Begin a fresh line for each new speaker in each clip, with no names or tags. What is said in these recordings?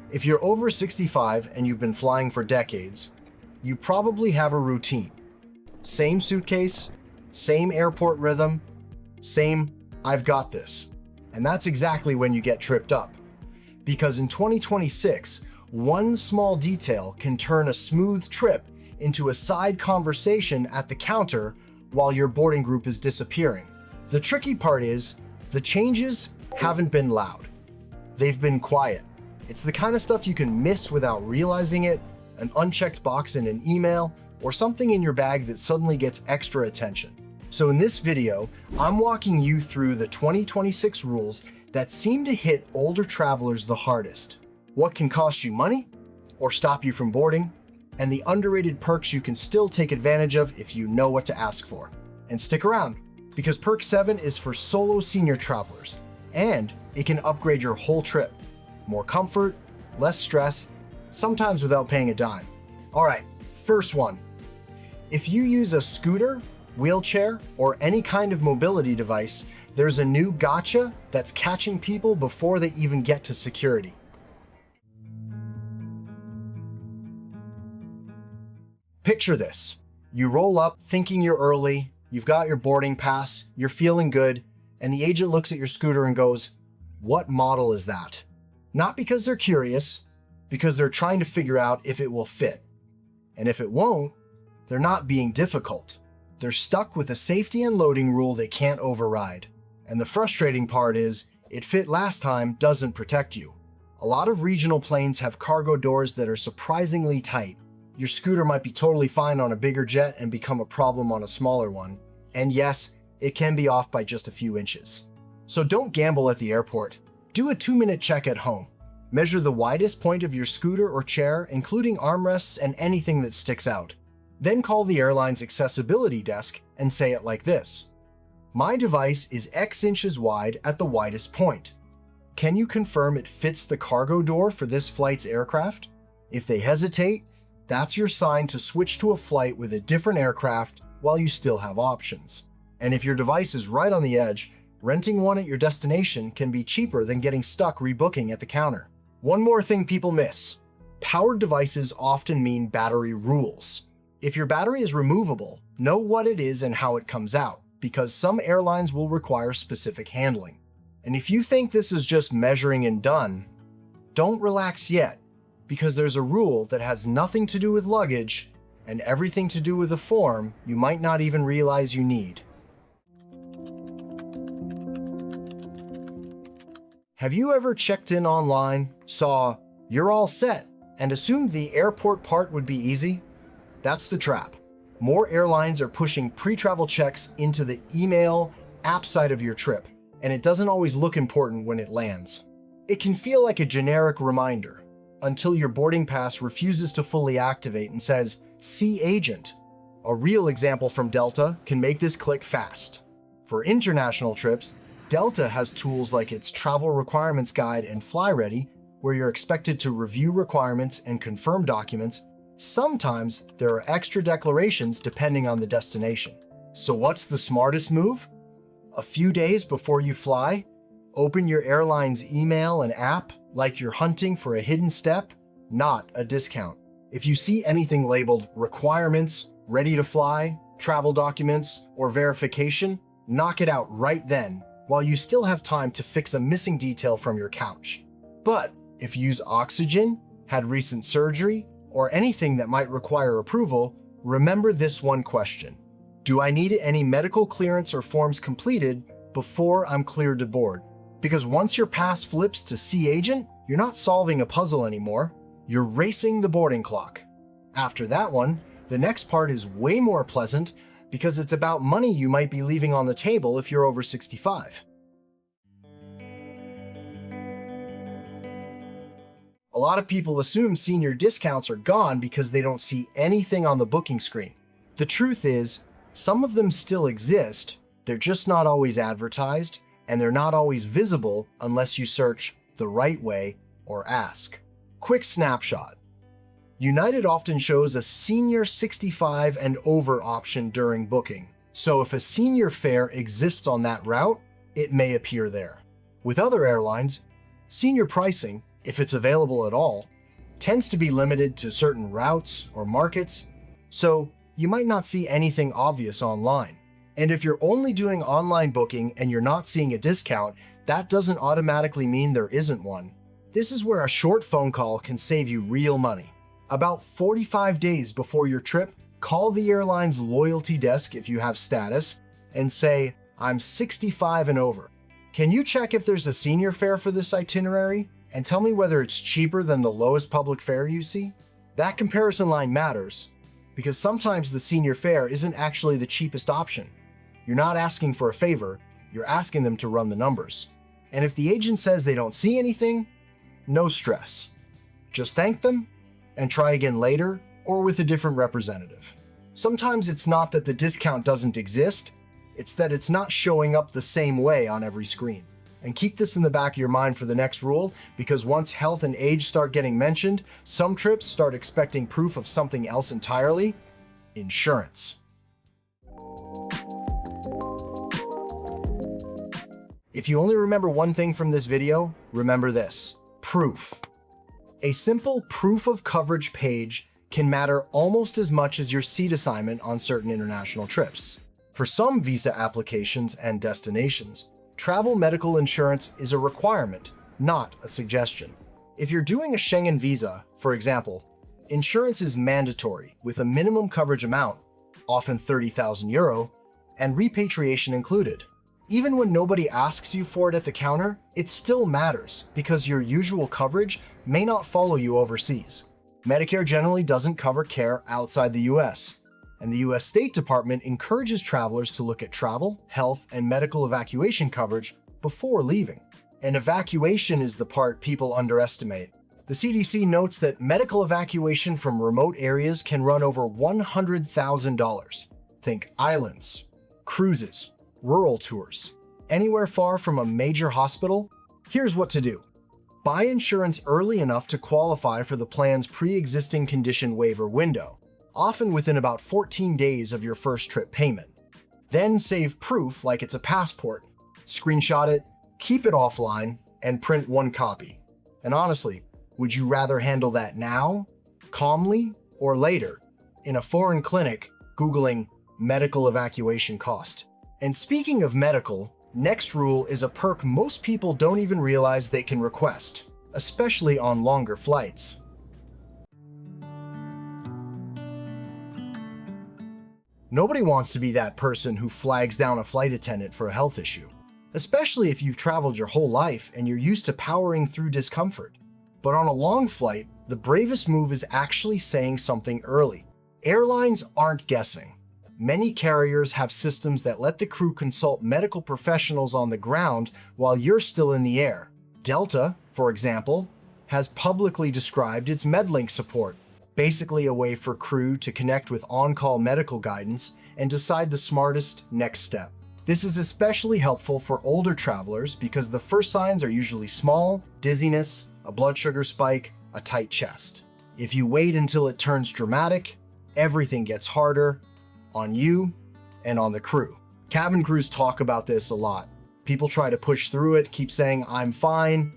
If you're over 65 and you've been flying for decades, you probably have a routine. Same suitcase, same airport rhythm, same "I've got this." And that's exactly when you get tripped up. Because in 2026, one small detail can turn a smooth trip into a side conversation at the counter while your boarding group is disappearing. The tricky part is, the changes haven't been loud. They've been quiet. It's the kind of stuff you can miss without realizing it, an unchecked box in an email, or something in your bag that suddenly gets extra attention. So in this video, I'm walking you through the 2026 rules that seem to hit older travelers the hardest. What can cost you money or stop you from boarding, and the underrated perks you can still take advantage of if you know what to ask for. And stick around, because Perk 7 is for solo senior travelers, and it can upgrade your whole trip. More comfort, less stress, sometimes without paying a dime. All right, first one. If you use a scooter, wheelchair, or any kind of mobility device, there's a new gotcha that's catching people before they even get to security. Picture this. You roll up thinking you're early, you've got your boarding pass, you're feeling good, and the agent looks at your scooter and goes, "What model is that?" Not because they're curious, because they're trying to figure out if it will fit. And if it won't, they're not being difficult. They're stuck with a safety and loading rule they can't override. And the frustrating part is, it fit last time doesn't protect you. A lot of regional planes have cargo doors that are surprisingly tight. Your scooter might be totally fine on a bigger jet and become a problem on a smaller one. And yes, it can be off by just a few inches. So don't gamble at the airport. Do a 2-minute check at home. Measure the widest point of your scooter or chair, including armrests and anything that sticks out. Then call the airline's accessibility desk and say it like this: "My device is X inches wide at the widest point. Can you confirm it fits the cargo door for this flight's aircraft?" If they hesitate, that's your sign to switch to a flight with a different aircraft while you still have options. And if your device is right on the edge, renting one at your destination can be cheaper than getting stuck rebooking at the counter. One more thing people miss. Powered devices often mean battery rules. If your battery is removable, know what it is and how it comes out, because some airlines will require specific handling. And if you think this is just measuring and done, don't relax yet, because there's a rule that has nothing to do with luggage and everything to do with a form you might not even realize you need. Have you ever checked in online, saw "You're all set," and assumed the airport part would be easy? That's the trap. More airlines are pushing pre-travel checks into the email app side of your trip, and it doesn't always look important when it lands. It can feel like a generic reminder, until your boarding pass refuses to fully activate and says, "See agent." A real example from Delta can make this click fast. For international trips, Delta has tools like its Travel Requirements Guide and Fly Ready, where you're expected to review requirements and confirm documents. Sometimes there are extra declarations depending on the destination. So what's the smartest move? A few days before you fly, open your airline's email and app like you're hunting for a hidden step, not a discount. If you see anything labeled requirements, ready to fly, travel documents, or verification, knock it out right then, while you still have time to fix a missing detail from your couch. But if you use oxygen, had recent surgery, or anything that might require approval, remember this one question: do I need any medical clearance or forms completed before I'm cleared to board? Because once your pass flips to See Agent, you're not solving a puzzle anymore, you're racing the boarding clock. After that one, the next part is way more pleasant because it's about money you might be leaving on the table if you're over 65. A lot of people assume senior discounts are gone because they don't see anything on the booking screen. The truth is, some of them still exist, they're just not always advertised, and they're not always visible unless you search the right way or ask. Quick snapshot. United often shows a senior 65 and over option during booking, so if a senior fare exists on that route, it may appear there. With other airlines, senior pricing if it's available at all, tends to be limited to certain routes or markets, so you might not see anything obvious online. And if you're only doing online booking and you're not seeing a discount, that doesn't automatically mean there isn't one. This is where a short phone call can save you real money. About 45 days before your trip, call the airline's loyalty desk if you have status and say, "I'm 65 and over. Can you check if there's a senior fare for this itinerary and tell me whether it's cheaper than the lowest public fare you see?" That comparison line matters because sometimes the senior fare isn't actually the cheapest option. You're not asking for a favor, you're asking them to run the numbers. And if the agent says they don't see anything, no stress. Just thank them and try again later or with a different representative. Sometimes it's not that the discount doesn't exist, it's that it's not showing up the same way on every screen. And keep this in the back of your mind for the next rule, because once health and age start getting mentioned, some trips start expecting proof of something else entirely: insurance. If you only remember one thing from this video, remember this: proof. A simple proof of coverage page can matter almost as much as your seat assignment on certain international trips. For some visa applications and destinations, travel medical insurance is a requirement, not a suggestion. If you're doing a Schengen visa, for example, insurance is mandatory with a minimum coverage amount, often €30,000, and repatriation included. Even when nobody asks you for it at the counter, it still matters because your usual coverage may not follow you overseas. Medicare generally doesn't cover care outside the US, and the US State Department encourages travelers to look at travel, health, and medical evacuation coverage before leaving. And evacuation is the part people underestimate. The CDC notes that medical evacuation from remote areas can run over $100,000. Think islands, cruises, rural tours, anywhere far from a major hospital. Here's what to do. Buy insurance early enough to qualify for the plan's pre-existing condition waiver window, often within about 14 days of your first trip payment. Then save proof like it's a passport. Screenshot it, keep it offline, and print one copy. And honestly, would you rather handle that now, calmly, or later, in a foreign clinic, Googling medical evacuation cost? And speaking of medical, next rule is a perk most people don't even realize they can request, especially on longer flights. Nobody wants to be that person who flags down a flight attendant for a health issue, especially if you've traveled your whole life and you're used to powering through discomfort. But on a long flight, the bravest move is actually saying something early. Airlines aren't guessing. Many carriers have systems that let the crew consult medical professionals on the ground while you're still in the air. Delta, for example, has publicly described its MedLink support, basically a way for crew to connect with on-call medical guidance and decide the smartest next step. This is especially helpful for older travelers because the first signs are usually small, dizziness, a blood sugar spike, a tight chest. If you wait until it turns dramatic, everything gets harder on you and on the crew. Cabin crews talk about this a lot. People try to push through it, keep saying, "I'm fine,"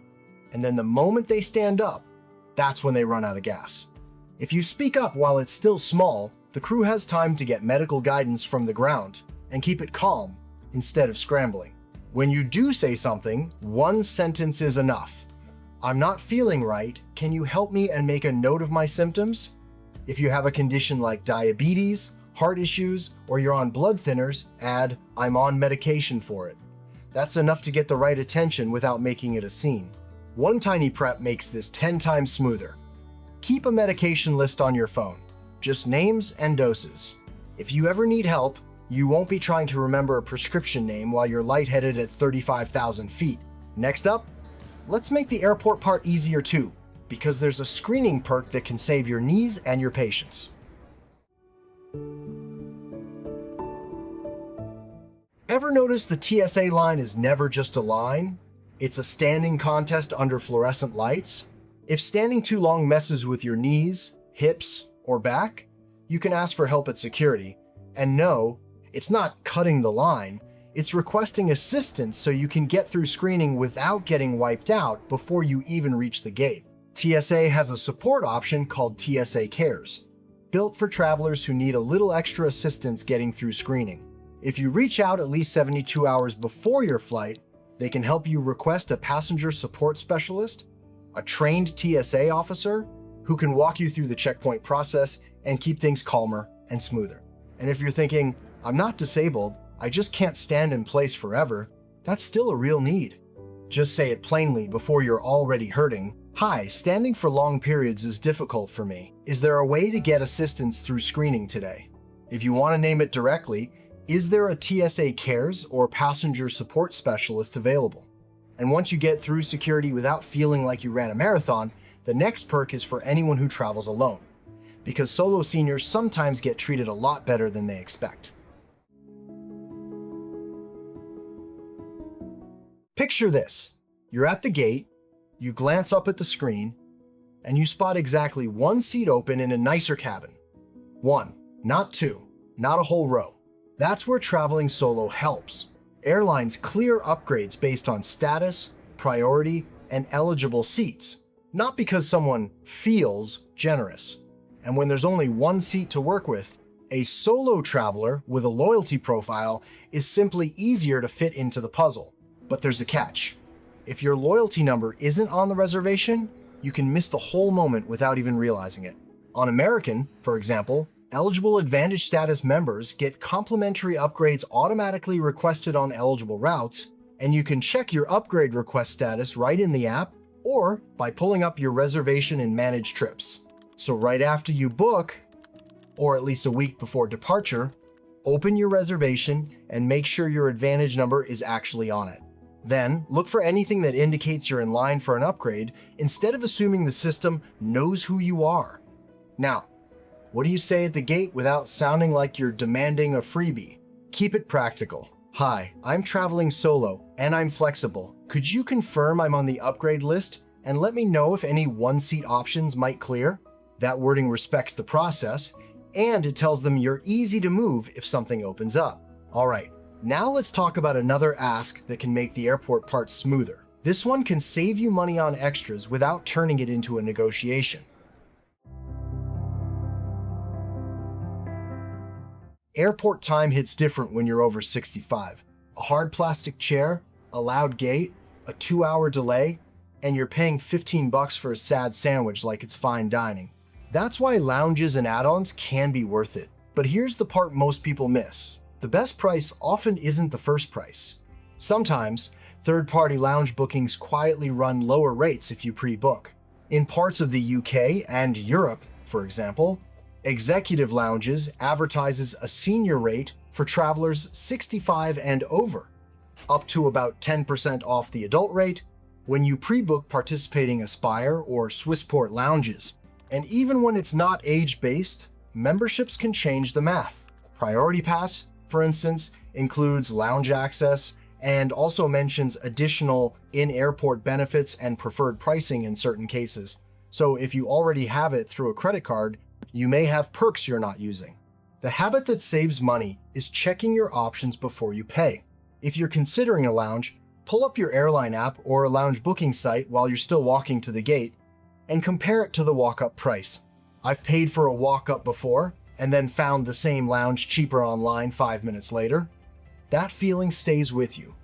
and then the moment they stand up, that's when they run out of gas. If you speak up while it's still small, the crew has time to get medical guidance from the ground and keep it calm instead of scrambling. When you do say something, one sentence is enough. "I'm not feeling right. Can you help me and make a note of my symptoms?" If you have a condition like diabetes, heart issues, or you're on blood thinners, add, "I'm on medication for it." That's enough to get the right attention without making it a scene. One tiny prep makes this 10 times smoother. Keep a medication list on your phone, just names and doses. If you ever need help, you won't be trying to remember a prescription name while you're lightheaded at 35,000 feet. Next up, let's make the airport part easier too, because there's a screening perk that can save your knees and your patience. Ever notice the TSA line is never just a line? It's a standing contest under fluorescent lights. If standing too long messes with your knees, hips, or back, you can ask for help at security. And no, it's not cutting the line, It's requesting assistance so you can get through screening without getting wiped out before you even reach the gate. TSA has a support option called TSA Cares, built for travelers who need a little extra assistance getting through screening. If you reach out at least 72 hours before your flight, they can help you request a passenger support specialist, a trained TSA officer who can walk you through the checkpoint process and keep things calmer and smoother. And if you're thinking, I'm not disabled, I just can't stand in place forever, that's still a real need. Just say it plainly before you're already hurting. Hi, standing for long periods is difficult for me. Is there a way to get assistance through screening today? If you want to name it directly, is there a TSA Cares or passenger support specialist available? And once you get through security without feeling like you ran a marathon, the next perk is for anyone who travels alone, because solo seniors sometimes get treated a lot better than they expect. Picture this. You're at the gate, you glance up at the screen, and you spot exactly one seat open in a nicer cabin. One, not two, not a whole row. That's where traveling solo helps. Airlines clear upgrades based on status, priority, and eligible seats, not because someone feels generous. And when there's only one seat to work with, a solo traveler with a loyalty profile is simply easier to fit into the puzzle. But there's a catch. If your loyalty number isn't on the reservation, you can miss the whole moment without even realizing it. On American, for example, eligible Advantage status members get complimentary upgrades automatically requested on eligible routes, and you can check your upgrade request status right in the app or by pulling up your reservation in Managed Trips. So right after you book, or at least a week before departure, open your reservation and make sure your Advantage number is actually on it. Then, look for anything that indicates you're in line for an upgrade instead of assuming the system knows who you are. Now, what do you say at the gate without sounding like you're demanding a freebie? Keep it practical. Hi, I'm traveling solo and I'm flexible. Could you confirm I'm on the upgrade list and let me know if any one-seat options might clear? That wording respects the process, and it tells them you're easy to move if something opens up. All right. Now let's talk about another ask that can make the airport part smoother. This one can save you money on extras without turning it into a negotiation. Airport time hits different when you're over 65. A hard plastic chair, a loud gate, a 2-hour delay, and you're paying $15 for a sad sandwich like it's fine dining. That's why lounges and add-ons can be worth it. But here's the part most people miss. The best price often isn't the first price. Sometimes, third-party lounge bookings quietly run lower rates if you pre-book. In parts of the UK and Europe, for example, executive lounges advertises a senior rate for travelers 65 and over, up to about 10% off the adult rate when you pre-book participating Aspire or Swissport lounges. And even when it's not age-based, memberships can change the math. Priority Pass, for instance, includes lounge access and also mentions additional in-airport benefits and preferred pricing in certain cases. So if you already have it through a credit card, you may have perks you're not using. The habit that saves money is checking your options before you pay. If you're considering a lounge, pull up your airline app or a lounge booking site while you're still walking to the gate and compare it to the walk-up price. I've paid for a walk-up before and then found the same lounge cheaper online 5 minutes later. That feeling stays with you.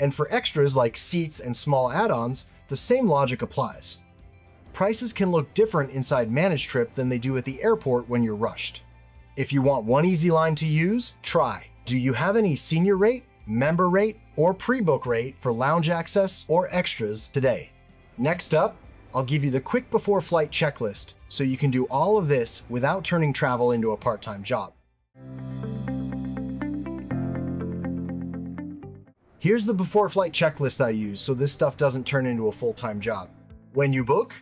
And for extras like seats and small add-ons, the same logic applies. Prices can look different inside Managed Trip than they do at the airport when you're rushed. If you want one easy line to use, try. Do you have any senior rate, member rate, or pre-book rate for lounge access or extras today? Next up, I'll give you the quick before flight checklist so you can do all of this without turning travel into a part-time job. Here's the before flight checklist I use so this stuff doesn't turn into a full-time job. When you book,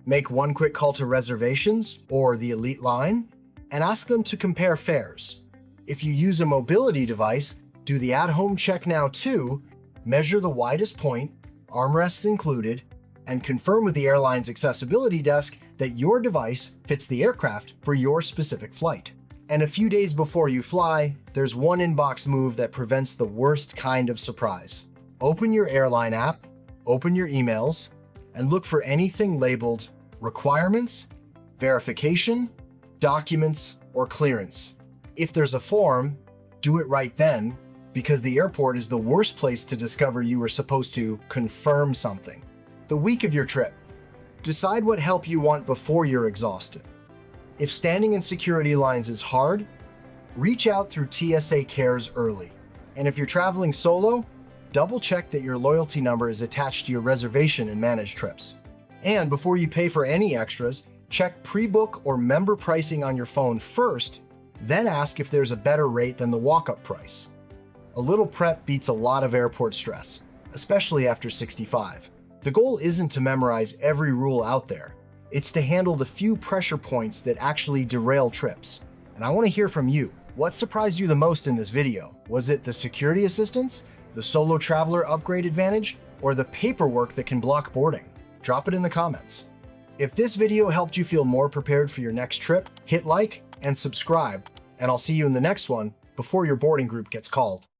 make one quick call to reservations or the elite line and ask them to compare fares. If you use a mobility device, do the at-home check now too, measure the widest point, armrests included, and confirm with the airline's accessibility desk that your device fits the aircraft for your specific flight. And a few days before you fly, there's one inbox move that prevents the worst kind of surprise. Open your airline app, open your emails, and look for anything labeled requirements, verification, documents, or clearance. If there's a form, do it right then, because the airport is the worst place to discover you were supposed to confirm something. The week of your trip. Decide what help you want before you're exhausted. If standing in security lines is hard, reach out through TSA Cares early. And if you're traveling solo, double check that your loyalty number is attached to your reservation in managed trips. And before you pay for any extras, check pre-book or member pricing on your phone first, then ask if there's a better rate than the walk-up price. A little prep beats a lot of airport stress, especially after 65. The goal isn't to memorize every rule out there. It's to handle the few pressure points that actually derail trips. And I want to hear from you. What surprised you the most in this video? Was it the security assistance, the solo traveler upgrade advantage, or the paperwork that can block boarding? Drop it in the comments. If this video helped you feel more prepared for your next trip, hit like and subscribe, and I'll see you in the next one before your boarding group gets called.